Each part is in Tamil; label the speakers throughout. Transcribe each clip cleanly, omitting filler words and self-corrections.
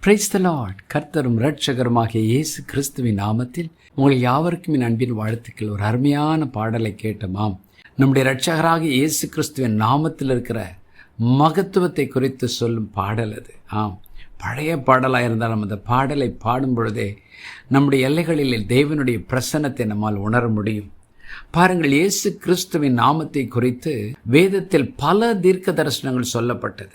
Speaker 1: Praise the Lord. கர்த்தரும் இரட்சகருமாகிய இயேசு கிறிஸ்துவின் நாமத்தில் உங்கள் யாவருக்கும் என் அன்பின் வாழ்த்துக்கள். ஒரு அருமையான பாடலை கேட்டோமாம். நம்முடைய இரட்சகராகிய இயேசு கிறிஸ்துவின் நாமத்தில் இருக்கிற மகத்துவத்தை குறித்து சொல்லும் பாடல் அது. பழைய பாடலாக இருந்தால் நம்ம அந்த பாடலை பாடும் பொழுதே நம்முடைய எல்லைகளில் தேவனுடைய பிரசன்னத்தை நம்மால் உணர முடியும். பாருங்கள், இயேசு கிறிஸ்துவின் நாமத்தை குறித்து வேதத்தில் பல தீர்க்க தரிசனங்கள் சொல்லப்பட்டது.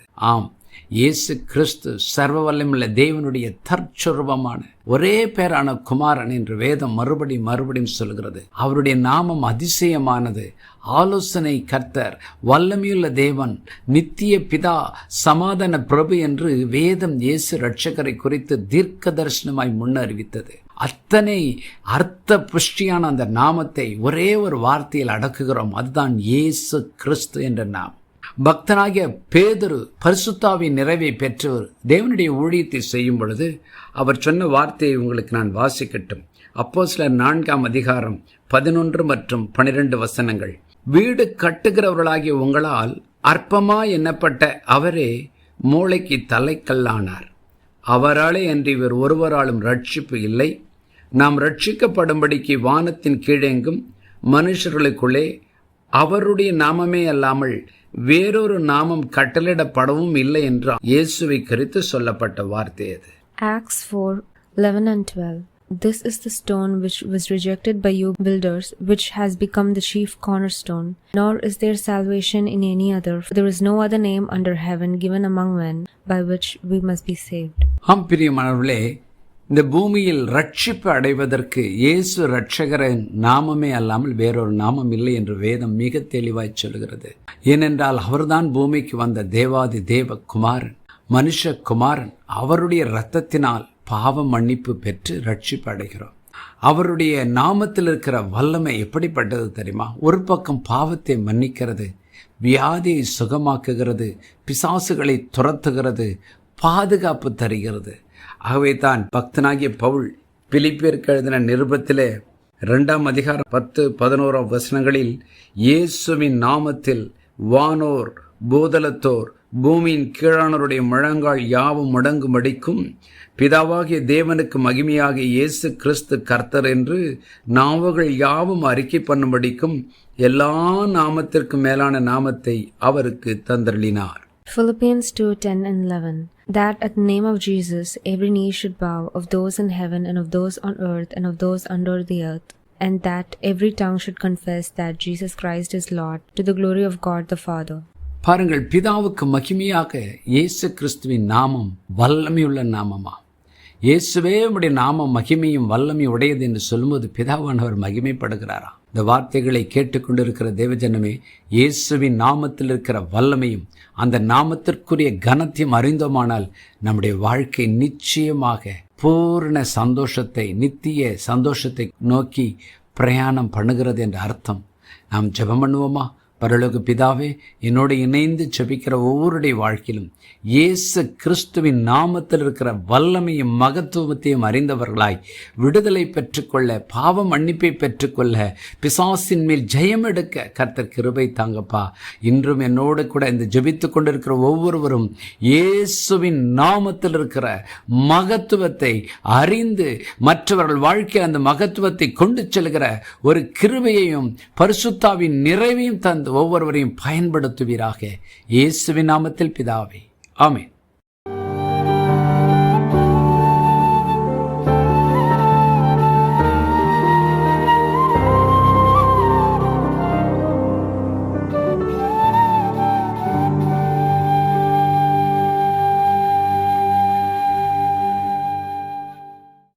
Speaker 1: இயேசு கிறிஸ்து சர்வ வல்லமையுள்ள தேவனுடைய தற்சொரூபமான ஒரே பேரான குமாரன் என்று வேதம் மறுபடியும் சொல்கிறது. அவருடைய நாமம் அதிசயமானது. ஆலோசனை கர்த்தர், வல்லமையுள்ள தேவன், நித்திய பிதா, சமாதான பிரபு என்று வேதம் இயேசு இரட்சகரை குறித்து தீர்க்க தரிசனமாய் முன்னறிவித்தது. அத்தனை அர்த்த புஷ்டியான அந்த நாமத்தை ஒரே ஒரு வார்த்தையில் அடக்குகிறோம். அதுதான் இயேசு கிறிஸ்து என்ற நாமம். பக்தனாகிய பேதுரு பரிசுத்தாவின் நிறைவை பெற்றவர் தேவனுடைய ஊழியத்தை செய்யும் பொழுது அவர் சொன்ன வார்த்தையை உங்களுக்கு நான் வாசிக்கட்டும். அப்போஸ்தலர் 4ஆம் அதிகாரம் 11 மற்றும் 12 வசனங்கள். வீடு கட்டுகிறவர்களாகிய உங்களால் அற்பமா எண்ணப்பட்ட அவரே மூளைக்கு தலைக்கல்லானார். அவராலே அன்றி இவர் ஒருவராலும் ரட்சிப்பு இல்லை. நாம் ரட்சிக்கப்படும்படிக்கு வானத்தின் கீழெங்கும் மனுஷர்களுக்குள்ளே அவருடைய நாமமே அல்லாமல் வேறொரு நாமம் கட்டளிடப்படவும் இல்லை என்று இயேசுவை குறித்து சொல்லப்பட்ட வார்த்தை அது.
Speaker 2: Acts 4:11 and 12. This is the stone which was rejected by you builders, which has become the chief cornerstone. Nor is there salvation in any other, for there is no other name under heaven given among men by which we must be saved.
Speaker 1: பிரியமானவர்களே, இந்த பூமியில் ரட்சிப்பு அடைவதற்கு இயேசு இரட்சகரின் நாமமே அல்லாமல் வேறொரு நாமம் இல்லை என்று வேதம் மிக தெளிவாய் சொல்கிறது. ஏனென்றால் அவர்தான் பூமிக்கு வந்த தேவாதி தேவ குமாரன், மனுஷ குமாரன். அவருடைய இரத்தத்தினால் பாவ மன்னிப்பு பெற்று ரட்சிப்பு அடைகிறோம். அவருடைய நாமத்தில் இருக்கிற வல்லமை எப்படிப்பட்டது தெரியுமா? ஒரு பக்கம் பாவத்தை மன்னிக்கிறது, வியாதியை சுகமாக்குகிறது, பிசாசுகளை துரத்துகிறது, பாதுகாப்பு தருகிறது. ஆகவே தான் பக்தனாகிய பவுல் பிலிப்பியருக்கு எழுதின நிருபத்திலே 2ஆம் அதிகாரம் 10-11 வசனங்களில் இயேசுவின் நாமத்தில் வானோர் பூதலத்தோர் பூமியின் கீழானோருடைய முழங்கால் யாவும் முடங்கும்படிக்கும் பிதாவாகிய தேவனுக்கு மகிமையாக இயேசு கிறிஸ்து கர்த்தர் என்று நாவுகள் யாவும் அறிக்கை பண்ணும்படிக்கும் எல்லா நாமத்திற்கும் மேலான நாமத்தை அவருக்கு தந்தருளினார்.
Speaker 2: Philippians 2:10 and 11. That at the name of Jesus every knee should bow, of those in heaven and of those on earth and of those under the earth, and that every tongue should confess that Jesus Christ is Lord, to the glory of God the Father.
Speaker 1: பாருங்கள், பிதாவுக்கு மகிமையாக இயேசு கிறிஸ்துவின் நாமம் வல்லமையுள்ள நாமமா. இயேசுவே உடைய நாமம் மகிமையும் வல்லமை உடையது என்று சொல்லும்போது பிதாவானவர் மகிமைப்படுகிறாரா? இந்த வார்த்தைகளை கேட்டுக்கொண்டிருக்கிற தேவஜனமே, இயேசுவின் நாமத்தில் இருக்கிற வல்லமையும் அந்த நாமத்திற்குரிய கனத்தையும் அறிந்தோமானால் நம்முடைய வாழ்க்கை நிச்சயமாக பூர்ண சந்தோஷத்தை, நித்திய சந்தோஷத்தை நோக்கி பிரயாணம் பண்ணுகிறது என்ற அர்த்தம். நாம் ஜெபம் பண்ணுவோமா? பரலோக பிதாவே, என்னோடு இணைந்து ஜெபிக்கிற ஒவ்வொருடைய வாழ்க்கையிலும் இயேசு கிறிஸ்துவின் நாமத்தில் இருக்கிற வல்லமையும் மகத்துவத்தையும் அறிந்தவர்களாய் விடுதலை பெற்றுக்கொள்ள, பாவ மன்னிப்பை பெற்றுக்கொள்ள, பிசாசின் மேல் ஜெயம் எடுக்க கர்த்தர் கிருபை தாங்கப்பா. இன்றும் என்னோடு கூட இந்த ஜெபித்து கொண்டிருக்கிற ஒவ்வொருவரும் இயேசுவின் நாமத்தில் இருக்கிற மகத்துவத்தை அறிந்து மற்றவர்கள் வாழ்க்கையில் அந்த மகத்துவத்தை கொண்டு செல்கிற ஒரு கிருபையையும் பரிசுத்தாவின் நிறைவையும் தந்து ஒவ்வொருவரையும் பயன்படுத்துவீராக. இயேசுவின் நாமத்தில் பிதாவே, ஆமென்.